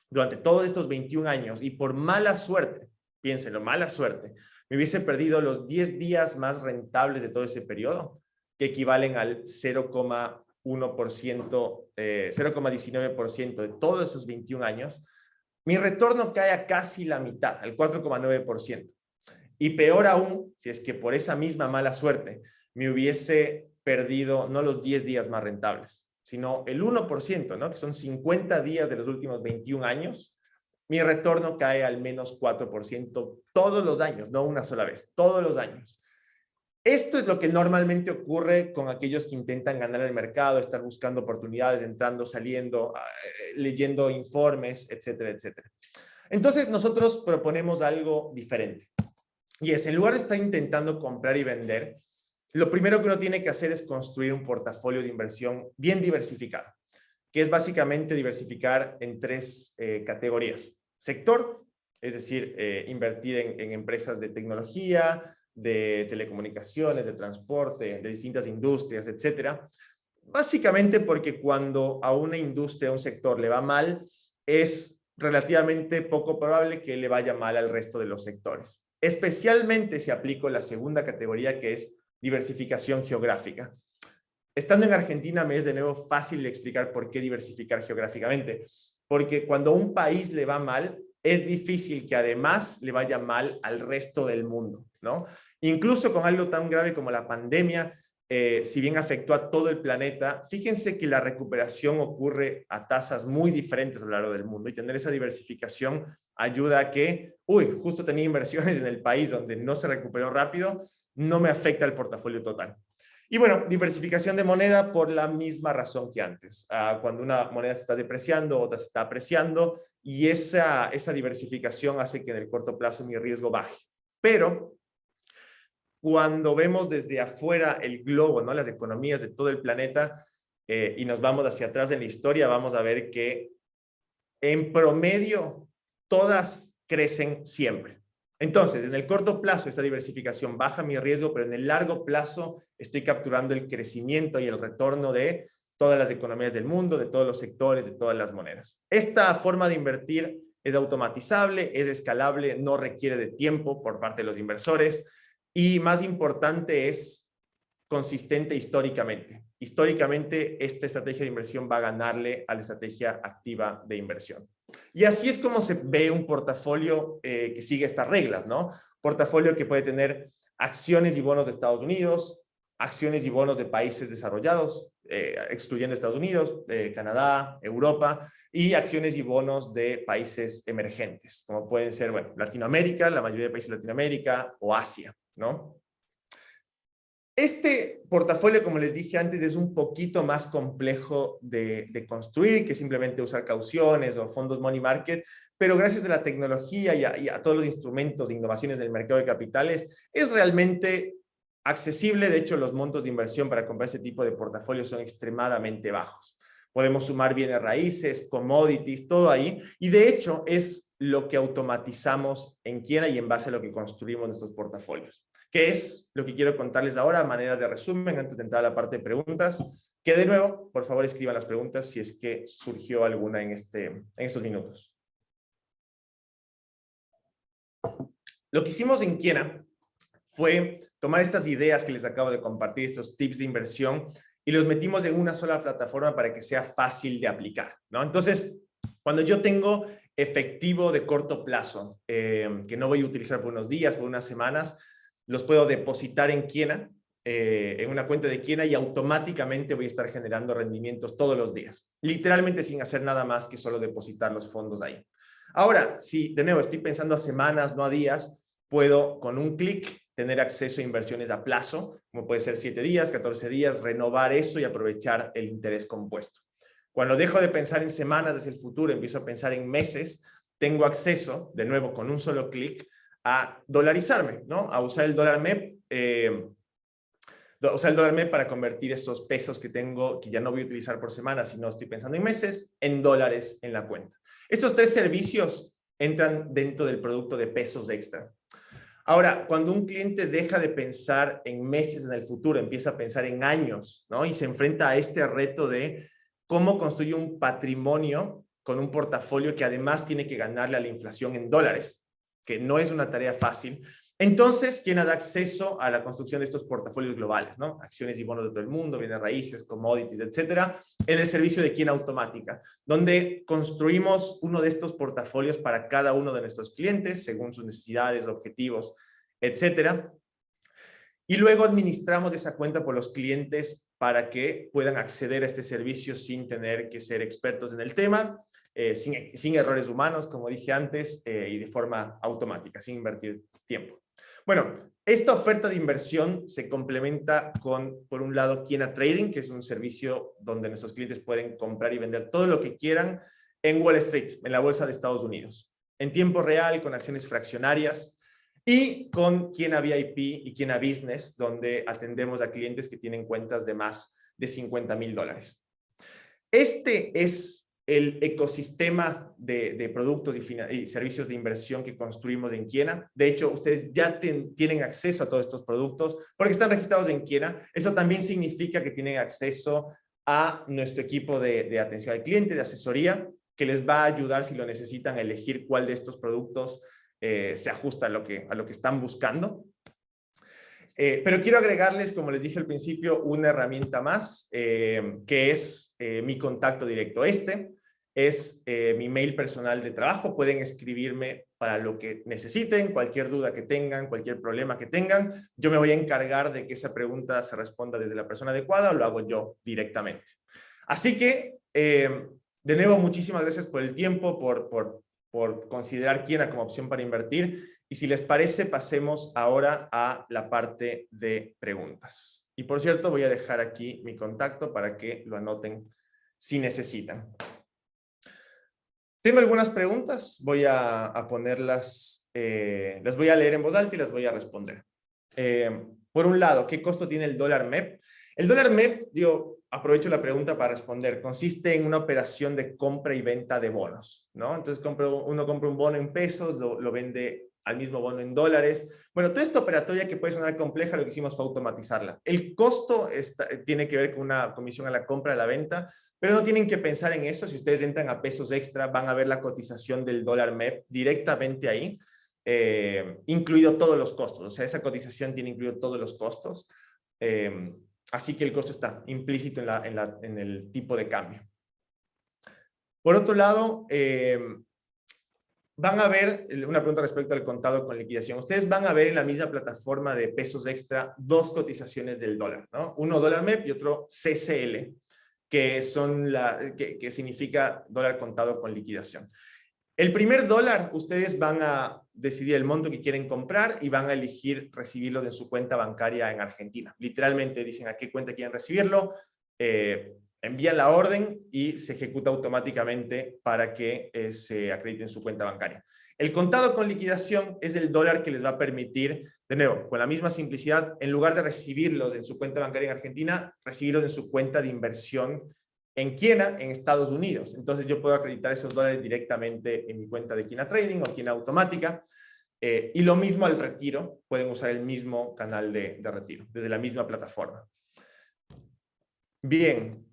durante todos estos 21 años, y por mala suerte, piénsenlo, mala suerte, me hubiese perdido los 10 días más rentables de todo ese periodo, que equivalen al 0,1%, 0,19% de todos esos 21 años, mi retorno cae a casi la mitad, al 4,9%. Y peor aún, si es que por esa misma mala suerte me hubiese perdido no los 10 días más rentables, sino el 1%, ¿no? Que son 50 días de los últimos 21 años, mi retorno cae al menos 4% todos los años, no una sola vez, todos los años. Esto es lo que normalmente ocurre con aquellos que intentan ganar el mercado, estar buscando oportunidades, entrando, saliendo, leyendo informes, etcétera, etcétera. Entonces, nosotros proponemos algo diferente. Y es, en lugar de estar intentando comprar y vender, lo primero que uno tiene que hacer es construir un portafolio de inversión bien diversificado, que es básicamente diversificar en tres categorías. Sector, es decir, invertir en empresas de tecnología, de telecomunicaciones, de transporte, de distintas industrias, etcétera. Básicamente porque cuando a una industria, a un sector le va mal, es relativamente poco probable que le vaya mal al resto de los sectores. Especialmente si aplico la segunda categoría, que es diversificación geográfica. Estando en Argentina me es de nuevo fácil de explicar por qué diversificar geográficamente. Porque cuando a un país le va mal, es difícil que además le vaya mal al resto del mundo, ¿no? Incluso con algo tan grave como la pandemia, si bien afectó a todo el planeta, fíjense que la recuperación ocurre a tasas muy diferentes a lo largo del mundo y tener esa diversificación ayuda a que, justo tenía inversiones en el país donde no se recuperó rápido, no me afecta el portafolio total. Y bueno, diversificación de moneda por la misma razón que antes. Cuando una moneda se está depreciando, otra se está apreciando, y esa diversificación hace que en el corto plazo mi riesgo baje. Pero cuando vemos desde afuera el globo, ¿no? Las economías de todo el planeta, y nos vamos hacia atrás en la historia, vamos a ver que en promedio todas crecen siempre. Entonces, en el corto plazo, esta diversificación baja mi riesgo, pero en el largo plazo estoy capturando el crecimiento y el retorno de todas las economías del mundo, de todos los sectores, de todas las monedas. Esta forma de invertir es automatizable, es escalable, no requiere de tiempo por parte de los inversores y más importante es consistente históricamente. Históricamente, esta estrategia de inversión va a ganarle a la estrategia activa de inversión. Y así es como se ve un portafolio que sigue estas reglas, ¿no? Portafolio que puede tener acciones y bonos de Estados Unidos, acciones y bonos de países desarrollados, excluyendo Estados Unidos, Canadá, Europa, y acciones y bonos de países emergentes, como pueden ser, bueno, Latinoamérica, la mayoría de países de Latinoamérica, o Asia, ¿no? Este portafolio, como les dije antes, es un poquito más complejo de construir que simplemente usar cauciones o fondos money market, pero gracias a la tecnología y a todos los instrumentos de innovaciones del mercado de capitales, es realmente accesible. De hecho, los montos de inversión para comprar este tipo de portafolios son extremadamente bajos. Podemos sumar bienes raíces, commodities, todo ahí, y de hecho es lo que automatizamos en Quiena y en base a lo que construimos nuestros portafolios. ¿Qué es lo que quiero contarles ahora a manera de resumen antes de entrar a la parte de preguntas? Que de nuevo, por favor, escriban las preguntas si es que surgió alguna en estos minutos. Lo que hicimos en Quiena fue tomar estas ideas que les acabo de compartir, estos tips de inversión, y los metimos en una sola plataforma para que sea fácil de aplicar, ¿no? Entonces, cuando yo tengo efectivo de corto plazo, que no voy a utilizar por unos días, por unas semanas, los puedo depositar en Quiena, en una cuenta de Quiena, y automáticamente voy a estar generando rendimientos todos los días, literalmente sin hacer nada más que solo depositar los fondos ahí. Ahora, si de nuevo estoy pensando a semanas, no a días, puedo con un clic tener acceso a inversiones a plazo, como puede ser 7 días, 14 días, renovar eso y aprovechar el interés compuesto. Cuando dejo de pensar en semanas hacia el futuro, empiezo a pensar en meses, tengo acceso, de nuevo, con un solo clic, a dolarizarme, ¿no? A usar el dólar MEP, usar el dólar MEP para convertir estos pesos que tengo, que ya no voy a utilizar por semana, sino estoy pensando en meses, en dólares en la cuenta. Estos tres servicios entran dentro del producto de pesos extra. Ahora, cuando un cliente deja de pensar en meses en el futuro, empieza a pensar en años, ¿no? Y se enfrenta a este reto de cómo construye un patrimonio con un portafolio que además tiene que ganarle a la inflación en dólares, que no es una tarea fácil. Entonces, ¿quién da acceso a la construcción de estos portafolios globales, ¿no? Acciones y bonos de todo el mundo, bienes raíces, commodities, etcétera, en el servicio de Quiena Automática, donde construimos uno de estos portafolios para cada uno de nuestros clientes, según sus necesidades, objetivos, etcétera. Y luego administramos esa cuenta por los clientes para que puedan acceder a este servicio sin tener que ser expertos en el tema. sin errores humanos, como dije antes, y de forma automática, sin invertir tiempo. Bueno, esta oferta de inversión se complementa con, por un lado, Kiena Trading, que es un servicio donde nuestros clientes pueden comprar y vender todo lo que quieran en Wall Street, en la bolsa de Estados Unidos, en tiempo real, con acciones fraccionarias, y con Kiena VIP y Kiena Business, donde atendemos a clientes que tienen cuentas de más de $50,000. Este es el ecosistema de productos y servicios de inversión que construimos en Kiena. De hecho, ustedes ya tienen acceso a todos estos productos porque están registrados en Kiena. Eso también significa que tienen acceso a nuestro equipo de atención al cliente, de asesoría, que les va a ayudar si lo necesitan a elegir cuál de estos productos se ajusta a lo que están buscando. Pero quiero agregarles, como les dije al principio, una herramienta más, que es mi contacto directo. Este es mi mail personal de trabajo. Pueden escribirme para lo que necesiten, cualquier duda que tengan, cualquier problema que tengan. Yo me voy a encargar de que esa pregunta se responda desde la persona adecuada o lo hago yo directamente. Así que, de nuevo, muchísimas gracias por el tiempo, por considerar Kiena como opción para invertir. Y si les parece, pasemos ahora a la parte de preguntas. Y por cierto, voy a dejar aquí mi contacto para que lo anoten si necesitan. Tengo algunas preguntas, voy a ponerlas, las voy a leer en voz alta y las voy a responder. Por un lado, ¿qué costo tiene el dólar MEP? El dólar MEP, aprovecho la pregunta para responder, consiste en una operación de compra y venta de bonos, ¿no? Entonces uno compra un bono en pesos, lo vende al mismo bono en dólares. Bueno, toda esta operatoria que puede sonar compleja, lo que hicimos fue automatizarla. El costo tiene que ver con una comisión a la compra, a la venta, pero no tienen que pensar en eso. Si ustedes entran a Pesos Extra, van a ver la cotización del dólar MEP directamente ahí, incluido todos los costos. O sea, esa cotización tiene incluido todos los costos. Así que el costo está implícito en el tipo de cambio. Por otro lado, van a ver, una pregunta respecto al contado con liquidación. Ustedes van a ver en la misma plataforma de Pesos Extra dos cotizaciones del dólar, ¿no? Uno dólar MEP y otro CCL, que significa dólar contado con liquidación. El primer dólar, ustedes van a decidir el monto que quieren comprar y van a elegir recibirlo en su cuenta bancaria en Argentina. Literalmente dicen a qué cuenta quieren recibirlo, envían la orden y se ejecuta automáticamente para que se acredite en su cuenta bancaria. El contado con liquidación es el dólar que les va a permitir, de nuevo, con la misma simplicidad, en lugar de recibirlos en su cuenta bancaria en Argentina, recibirlos en su cuenta de inversión en Kiena, en Estados Unidos. Entonces yo puedo acreditar esos dólares directamente en mi cuenta de Kiena Trading o Kiena Automática. Y lo mismo al retiro, pueden usar el mismo canal de retiro, desde la misma plataforma. Bien,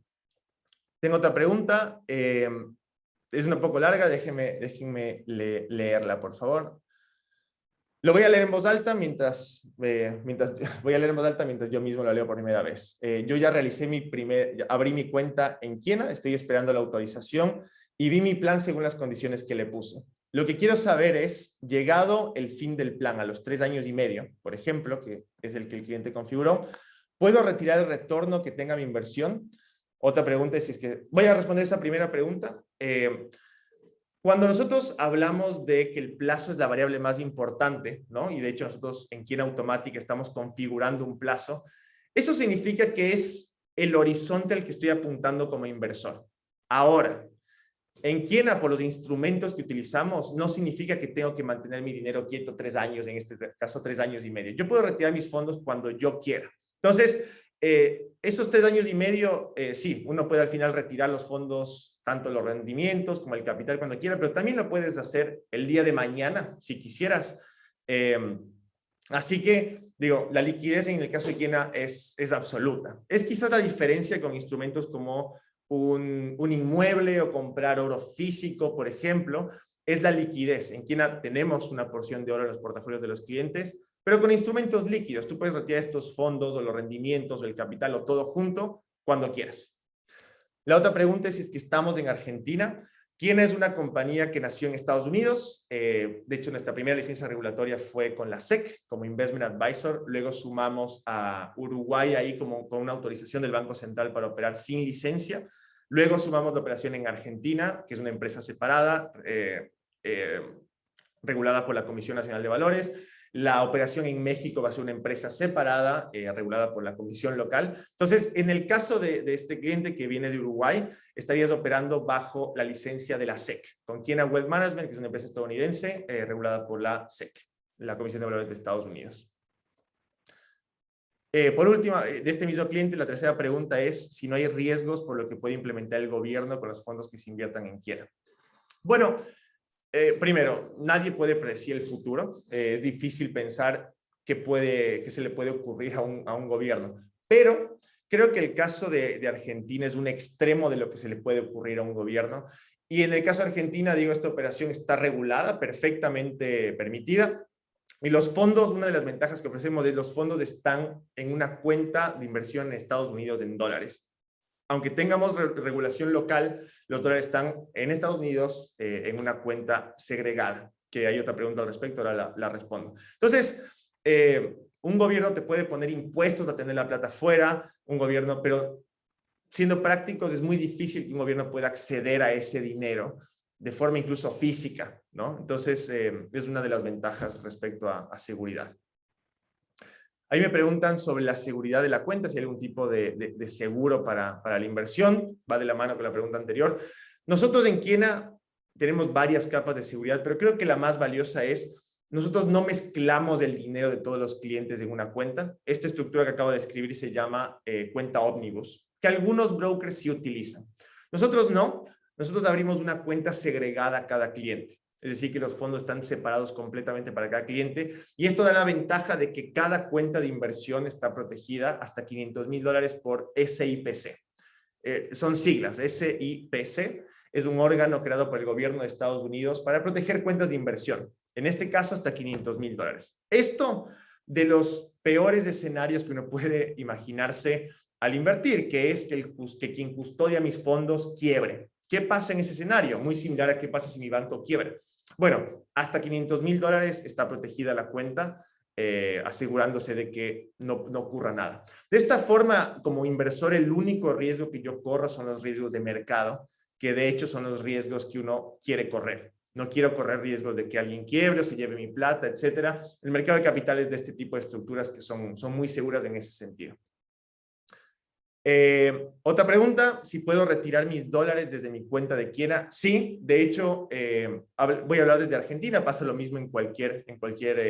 tengo otra pregunta. Es un poco larga, déjenme leerla, por favor. Lo voy a leer en voz alta mientras yo mismo lo leo por primera vez. Yo ya realicé abrí mi cuenta en Kiena, estoy esperando la autorización y vi mi plan según las condiciones que le puse. Lo que quiero saber es, llegado el fin del plan a los 3 años y medio, por ejemplo, que es el que el cliente configuró, ¿puedo retirar el retorno que tenga mi inversión? Otra pregunta es si es que voy a responder esa primera pregunta. Cuando nosotros hablamos de que el plazo es la variable más importante, ¿no? Y de hecho nosotros en Kiena Automática estamos configurando un plazo, eso significa que es el horizonte al que estoy apuntando como inversor. Ahora, en Kiena, por los instrumentos que utilizamos, no significa que tengo que mantener mi dinero quieto 3 años, en este caso 3 años y medio. Yo puedo retirar mis fondos cuando yo quiera. Entonces, esos 3 años y medio, sí, uno puede al final retirar los fondos, tanto los rendimientos como el capital cuando quiera, pero también lo puedes hacer el día de mañana, si quisieras. Así que, digo, la liquidez en el caso de Kiena es absoluta. Es quizás la diferencia con instrumentos como un inmueble o comprar oro físico, por ejemplo, es la liquidez. En Kiena tenemos una porción de oro en los portafolios de los clientes, pero con instrumentos líquidos. Tú puedes retirar estos fondos o los rendimientos o el capital o todo junto cuando quieras. La otra pregunta es si es que estamos en Argentina. Kiena es una compañía que nació en Estados Unidos. De hecho, nuestra primera licencia regulatoria fue con la SEC como Investment Advisor. Luego sumamos a Uruguay ahí con una autorización del Banco Central para operar sin licencia. Luego sumamos la operación en Argentina, que es una empresa separada, regulada por la Comisión Nacional de Valores. La operación en México va a ser una empresa separada, regulada por la comisión local. Entonces, en el caso de este cliente que viene de Uruguay, estarías operando bajo la licencia de la SEC, con Kiena Wealth Management, que es una empresa estadounidense, regulada por la SEC, la Comisión de Valores de Estados Unidos. Por último, de este mismo cliente, la tercera pregunta es si no hay riesgos por lo que puede implementar el gobierno con los fondos que se inviertan en Kiena. Bueno, primero, nadie puede predecir el futuro. Es difícil pensar que se le puede ocurrir a un gobierno. Pero creo que el caso de Argentina es un extremo de lo que se le puede ocurrir a un gobierno. Y en el caso de Argentina, digo, esta operación está regulada, perfectamente permitida. Y los fondos, una de las ventajas que ofrecemos es los fondos están en una cuenta de inversión en Estados Unidos en dólares. Aunque tengamos regulación local, los dólares están en Estados Unidos en una cuenta segregada, que hay otra pregunta al respecto, ahora la respondo. Entonces, un gobierno te puede poner impuestos a tener la plata fuera, un gobierno, pero siendo prácticos es muy difícil que un gobierno pueda acceder a ese dinero de forma incluso física, ¿no? Entonces, es una de las ventajas respecto a seguridad. Ahí me preguntan sobre la seguridad de la cuenta, si hay algún tipo de seguro para la inversión. Va de la mano con la pregunta anterior. Nosotros en Kiena tenemos varias capas de seguridad, pero creo que la más valiosa es, nosotros no mezclamos el dinero de todos los clientes en una cuenta. Esta estructura que acabo de describir se llama cuenta ómnibus, que algunos brokers sí utilizan. Nosotros no. Nosotros abrimos una cuenta segregada a cada cliente. Es decir, que los fondos están separados completamente para cada cliente. Y esto da la ventaja de que cada cuenta de inversión está protegida hasta $500,000 por SIPC. Son siglas. SIPC es un órgano creado por el gobierno de Estados Unidos para proteger cuentas de inversión. En este caso, hasta $500,000. Esto de los peores escenarios que uno puede imaginarse al invertir, que es que quien custodia mis fondos quiebre. ¿Qué pasa en ese escenario? Muy similar a qué pasa si mi banco quiebra. Bueno, hasta $500,000 está protegida la cuenta, asegurándose de que no ocurra nada. De esta forma, como inversor, el único riesgo que yo corro son los riesgos de mercado, que de hecho son los riesgos que uno quiere correr. No quiero correr riesgos de que alguien quiebre o se lleve mi plata, etcétera. El mercado de capitales de este tipo de estructuras que son muy seguras en ese sentido. Otra pregunta, si puedo retirar mis dólares desde mi cuenta de Kiena. Sí, de hecho, voy a hablar desde Argentina, pasa lo mismo en cualquier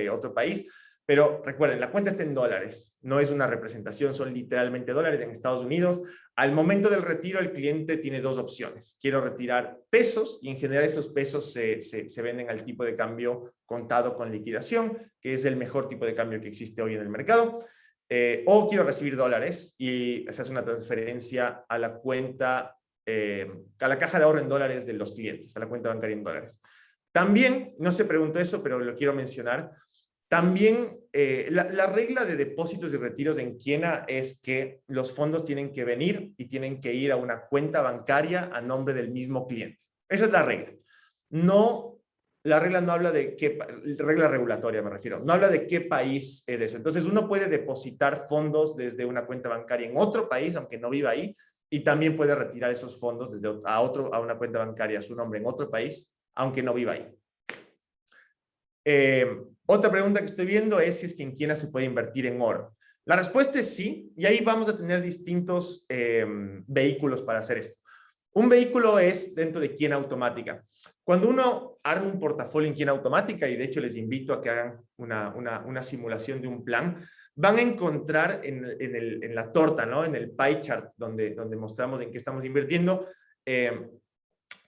otro país, pero recuerden, la cuenta está en dólares, no es una representación, son literalmente dólares en Estados Unidos. Al momento del retiro, el cliente tiene dos opciones. Quiero retirar pesos y en general esos pesos se venden al tipo de cambio contado con liquidación, que es el mejor tipo de cambio que existe hoy en el mercado. O quiero recibir dólares y se hace una transferencia a la cuenta, a la caja de ahorro en dólares de los clientes, a la cuenta bancaria en dólares. También, no se preguntó eso, pero lo quiero mencionar, también la regla de depósitos y retiros en Kiena es que los fondos tienen que venir y tienen que ir a una cuenta bancaria a nombre del mismo cliente. Esa es la regla. La regla no habla de qué, regla regulatoria me refiero, no habla de qué país es eso. Entonces uno puede depositar fondos desde una cuenta bancaria en otro país, aunque no viva ahí, y también puede retirar esos fondos desde a una cuenta bancaria a su nombre en otro país, aunque no viva ahí. Otra pregunta que estoy viendo es si es que en Kiena se puede invertir en oro. La respuesta es sí, y ahí vamos a tener distintos vehículos para hacer esto. Un vehículo es dentro de Kiena Automática. Cuando uno arma un portafolio en Kiena Automática, y de hecho les invito a que hagan una simulación de un plan, van a encontrar en la torta, ¿no? En el pie chart, donde mostramos en qué estamos invirtiendo,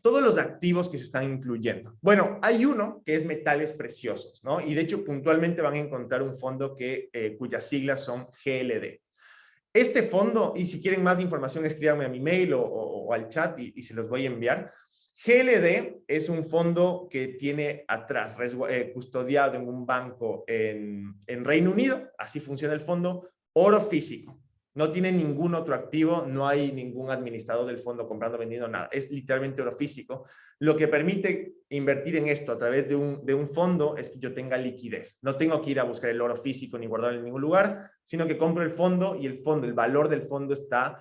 todos los activos que se están incluyendo. Bueno, hay uno que es metales preciosos, ¿no? Y de hecho puntualmente van a encontrar un fondo cuyas siglas son GLD. Este fondo, y si quieren más información, escríbanme a mi mail o al chat y se los voy a enviar. GLD es un fondo que tiene atrás, custodiado en un banco en Reino Unido, así funciona el fondo, oro físico. No tiene ningún otro activo, no hay ningún administrador del fondo comprando, vendiendo, nada. Es literalmente oro físico. Lo que permite invertir en esto a través de un fondo es que yo tenga liquidez. No tengo que ir a buscar el oro físico ni guardarlo en ningún lugar, sino que compro el fondo y el valor del fondo está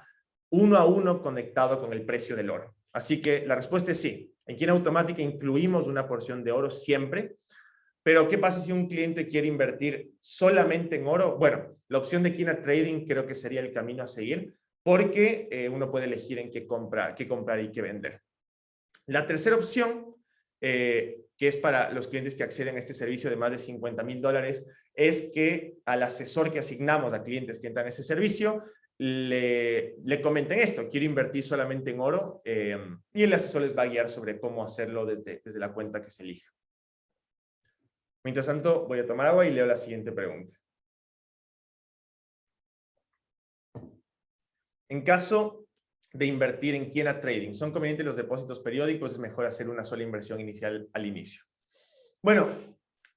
uno a uno conectado con el precio del oro. Así que la respuesta es sí. En Quina Automática incluimos una porción de oro siempre, pero ¿qué pasa si un cliente quiere invertir solamente en oro? Bueno, la opción de Quina Trading creo que sería el camino a seguir, porque uno puede elegir en qué comprar y qué vender. La tercera opción, que es para los clientes que acceden a este servicio de más de $50,000, es que al asesor que asignamos a clientes que entran a ese servicio, le comenten esto: quiero invertir solamente en oro, y el asesor les va a guiar sobre cómo hacerlo desde la cuenta que se elija. Mientras tanto, voy a tomar agua y leo la siguiente pregunta. En caso de invertir en Quina Trading, ¿son convenientes los depósitos periódicos? ¿Es mejor hacer una sola inversión inicial al inicio? Bueno,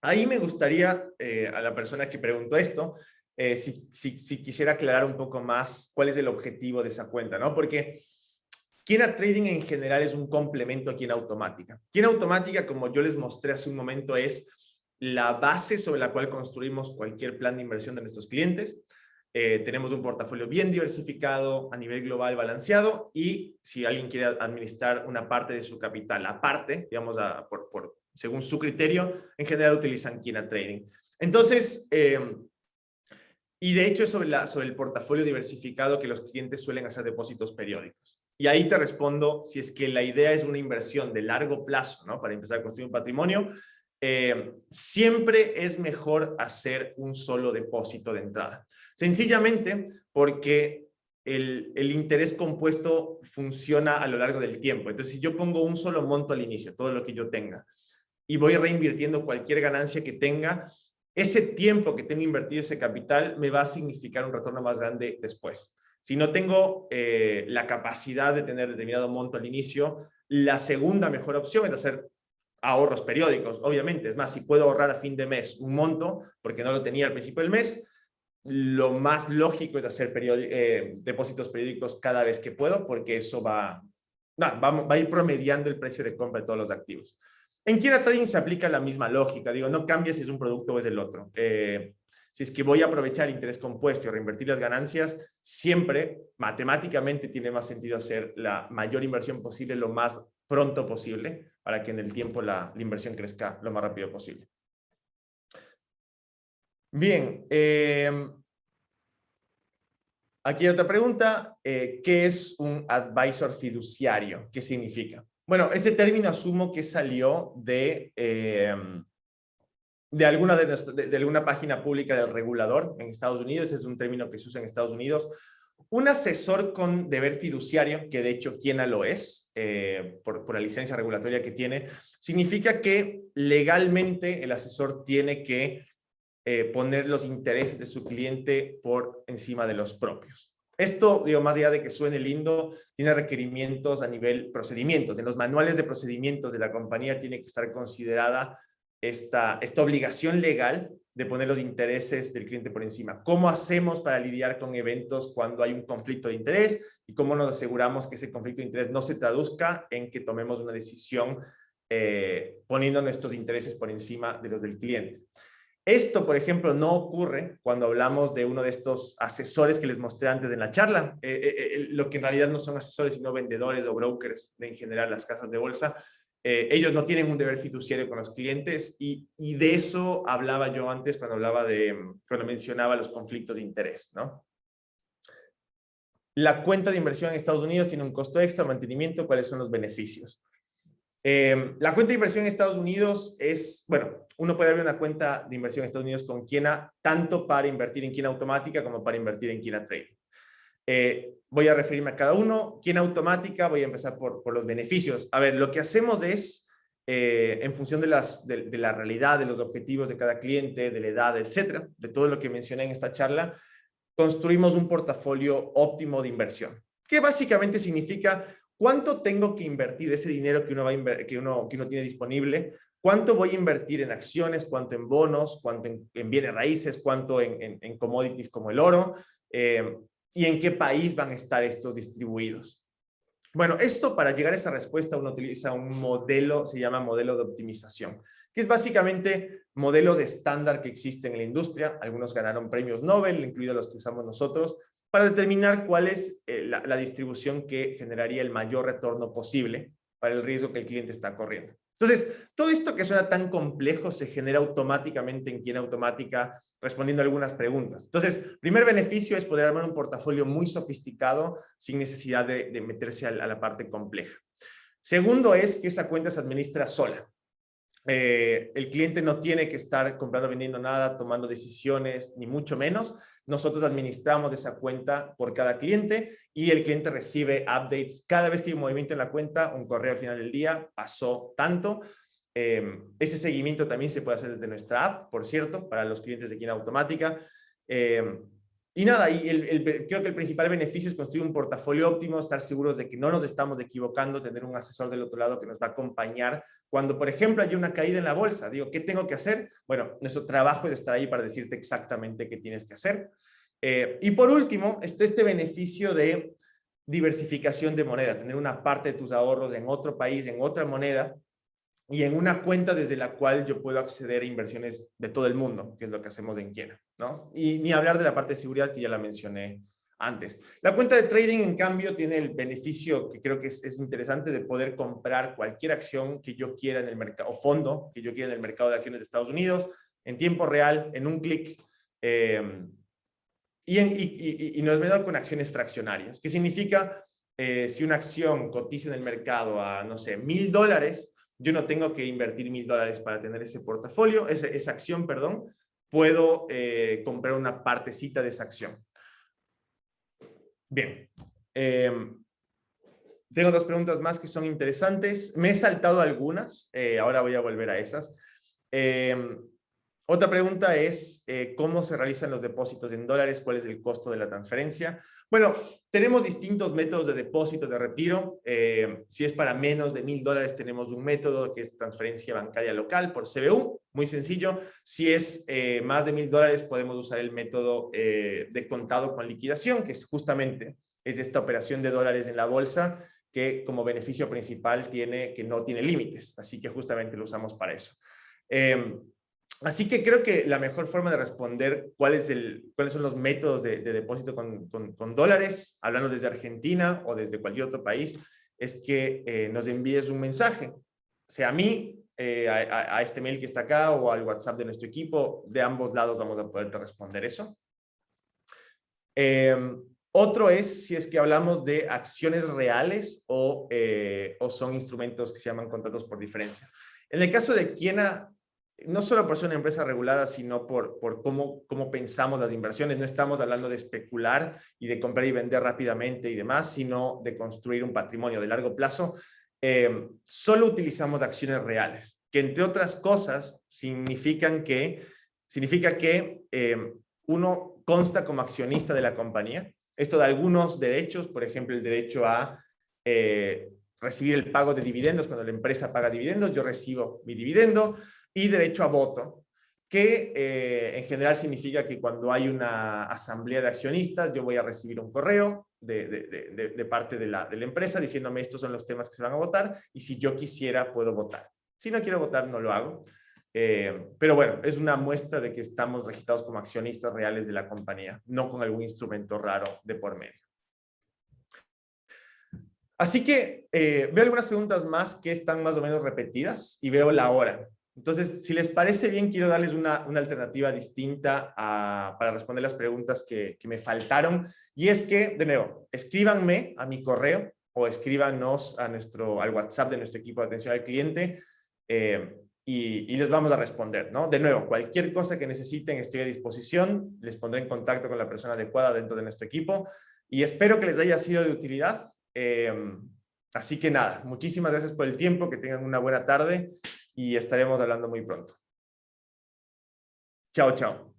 ahí me gustaría a la persona que preguntó esto, si quisiera aclarar un poco más cuál es el objetivo de esa cuenta, ¿no? Porque Quina Trading en general es un complemento a Quina Automática. Quina Automática, como yo les mostré hace un momento, es la base sobre la cual construimos cualquier plan de inversión de nuestros clientes. Tenemos un portafolio bien diversificado, a nivel global balanceado, y si alguien quiere administrar una parte de su capital aparte, digamos, según su criterio, en general utilizan Quina Trading. Entonces, y de hecho es sobre el portafolio diversificado que los clientes suelen hacer depósitos periódicos. Y ahí te respondo, si es que la idea es una inversión de largo plazo, ¿no? Para empezar a construir un patrimonio, siempre es mejor hacer un solo depósito de entrada. Sencillamente porque el interés compuesto funciona a lo largo del tiempo. Entonces, si yo pongo un solo monto al inicio, todo lo que yo tenga, y voy reinvirtiendo cualquier ganancia que tenga, ese tiempo que tengo invertido ese capital me va a significar un retorno más grande después. Si no tengo la capacidad de tener determinado monto al inicio, la segunda mejor opción es hacer ahorros periódicos, obviamente. Es más, si puedo ahorrar a fin de mes un monto, porque no lo tenía al principio del mes, lo más lógico es hacer depósitos periódicos cada vez que puedo, porque eso va a ir promediando el precio de compra de todos los activos. En Quina Trading se aplica la misma lógica. Digo, no cambia si es un producto o es el otro. Si es que voy a aprovechar el interés compuesto y reinvertir las ganancias, siempre matemáticamente tiene más sentido hacer la mayor inversión posible lo más pronto posible, para que en el tiempo la inversión crezca lo más rápido posible. Bien, aquí hay otra pregunta. ¿Qué es un advisor fiduciario? ¿Qué significa? Bueno, ese término asumo que salió de alguna página pública del regulador en Estados Unidos. Es un término que se usa en Estados Unidos. Un asesor con deber fiduciario, que de hecho Quina lo es, por la licencia regulatoria que tiene, significa que legalmente el asesor tiene que poner los intereses de su cliente por encima de los propios. Esto, digo, más allá de que suene lindo, tiene requerimientos a nivel procedimientos. En los manuales de procedimientos de la compañía tiene que estar considerada esta obligación legal de poner los intereses del cliente por encima. ¿Cómo hacemos para lidiar con eventos cuando hay un conflicto de interés? ¿Y cómo nos aseguramos que ese conflicto de interés no se traduzca en que tomemos una decisión poniendo nuestros intereses por encima de los del cliente? Esto, por ejemplo, no ocurre cuando hablamos de uno de estos asesores que les mostré antes en la charla, lo que en realidad no son asesores, sino vendedores o brokers en general, las casas de bolsa. Ellos no tienen un deber fiduciario con los clientes, y de eso hablaba yo antes cuando mencionaba los conflictos de interés, ¿no? La cuenta de inversión en Estados Unidos tiene un costo extra, mantenimiento. ¿Cuáles son los beneficios? La cuenta de inversión en Estados Unidos es, bueno, uno puede abrir una cuenta de inversión en Estados Unidos con Quina, tanto para invertir en Quina Automática como para invertir en Quina Trading. Voy a referirme a cada uno. Quina Automática, voy a empezar por los beneficios. A ver, lo que hacemos es, en función de la realidad, de los objetivos de cada cliente, de la edad, etcétera, de todo lo que mencioné en esta charla, construimos un portafolio óptimo de inversión, que básicamente significa cuánto tengo que invertir de ese dinero que uno tiene disponible, cuánto voy a invertir en acciones, cuánto en bonos, cuánto en bienes raíces, cuánto en commodities como el oro, y en qué país van a estar estos distribuidos. Bueno, esto, para llegar a esa respuesta, uno utiliza un modelo, se llama modelo de optimización, que es básicamente modelos de estándar que existen en la industria. Algunos ganaron premios Nobel, incluidos los que usamos nosotros, para determinar cuál es la distribución que generaría el mayor retorno posible para el riesgo que el cliente está corriendo. Entonces, todo esto que suena tan complejo se genera automáticamente en Quién Automática respondiendo a algunas preguntas. Entonces, primer beneficio es poder armar un portafolio muy sofisticado sin necesidad de meterse a la parte compleja. Segundo es que esa cuenta se administra sola. El cliente no tiene que estar comprando, vendiendo nada, tomando decisiones, ni mucho menos. Nosotros administramos esa cuenta por cada cliente y el cliente recibe updates. Cada vez que hay un movimiento en la cuenta, un correo al final del día, pasó tanto. Ese seguimiento también se puede hacer desde nuestra app, por cierto, para los clientes de Quién Automática. Y nada, creo que el principal beneficio es construir un portafolio óptimo, estar seguros de que no nos estamos equivocando, tener un asesor del otro lado que nos va a acompañar. Cuando, por ejemplo, hay una caída en la bolsa, digo, ¿qué tengo que hacer? Bueno, nuestro trabajo es estar ahí para decirte exactamente qué tienes que hacer. Y por último, está este beneficio de diversificación de moneda, tener una parte de tus ahorros en otro país, en otra moneda, y en una cuenta desde la cual yo puedo acceder a inversiones de todo el mundo, que es lo que hacemos en Quién, ¿no? Y ni hablar de la parte de seguridad que ya la mencioné antes. La cuenta de trading, en cambio, tiene el beneficio que creo que es interesante de poder comprar cualquier acción que yo quiera en el mercado, o fondo que yo quiera en el mercado de acciones de Estados Unidos, en tiempo real, en un clic, y nos vemos con acciones fraccionarias. ¿Qué significa? Si una acción cotiza en el mercado a, no sé, $1,000, yo no tengo que invertir $1,000 para tener ese portafolio, esa acción, perdón, puedo comprar una partecita de esa acción. Bien. Tengo dos preguntas más que son interesantes. Me he saltado algunas, ahora voy a volver a esas. Otra pregunta es, ¿cómo se realizan los depósitos en dólares? ¿Cuál es el costo de la transferencia? Bueno, tenemos distintos métodos de depósito, de retiro. Si es para menos de $1,000, tenemos un método que es transferencia bancaria local por CBU, muy sencillo. Si es más de $1,000, podemos usar el método de contado con liquidación, que es justamente esta operación de dólares en la bolsa, que como beneficio principal tiene que no tiene límites. Así que justamente lo usamos para eso. Así que creo que la mejor forma de responder cuáles son los métodos de depósito con dólares, hablando desde Argentina o desde cualquier otro país, es que nos envíes un mensaje, sea a mí, a este mail que está acá o al WhatsApp de nuestro equipo. De ambos lados vamos a poderte responder eso. Otro es si es que hablamos de acciones reales o son instrumentos que se llaman contratos por diferencia. En el caso de Quiena, no solo por ser una empresa regulada, sino por cómo pensamos las inversiones. No estamos hablando de especular y de comprar y vender rápidamente y demás, sino de construir un patrimonio de largo plazo. Solo utilizamos acciones reales, que entre otras cosas significa que uno consta como accionista de la compañía. Esto da algunos derechos, por ejemplo, el derecho a recibir el pago de dividendos. Cuando la empresa paga dividendos, yo recibo mi dividendo, y derecho a voto, que en general significa que cuando hay una asamblea de accionistas, yo voy a recibir un correo de parte de la empresa diciéndome estos son los temas que se van a votar, y si yo quisiera puedo votar. Si no quiero votar, no lo hago. Pero bueno, es una muestra de que estamos registrados como accionistas reales de la compañía, no con algún instrumento raro de por medio. Así que veo algunas preguntas más que están más o menos repetidas y veo la hora. Entonces, si les parece bien, quiero darles una alternativa distinta para responder las preguntas que me faltaron. Y es que, de nuevo, escríbanme a mi correo o escríbanos al WhatsApp de nuestro equipo de atención al cliente y les vamos a responder, ¿no? De nuevo, cualquier cosa que necesiten, estoy a disposición. Les pondré en contacto con la persona adecuada dentro de nuestro equipo y espero que les haya sido de utilidad. Así que nada, muchísimas gracias por el tiempo, que tengan una buena tarde y estaremos hablando muy pronto. Chao, chao.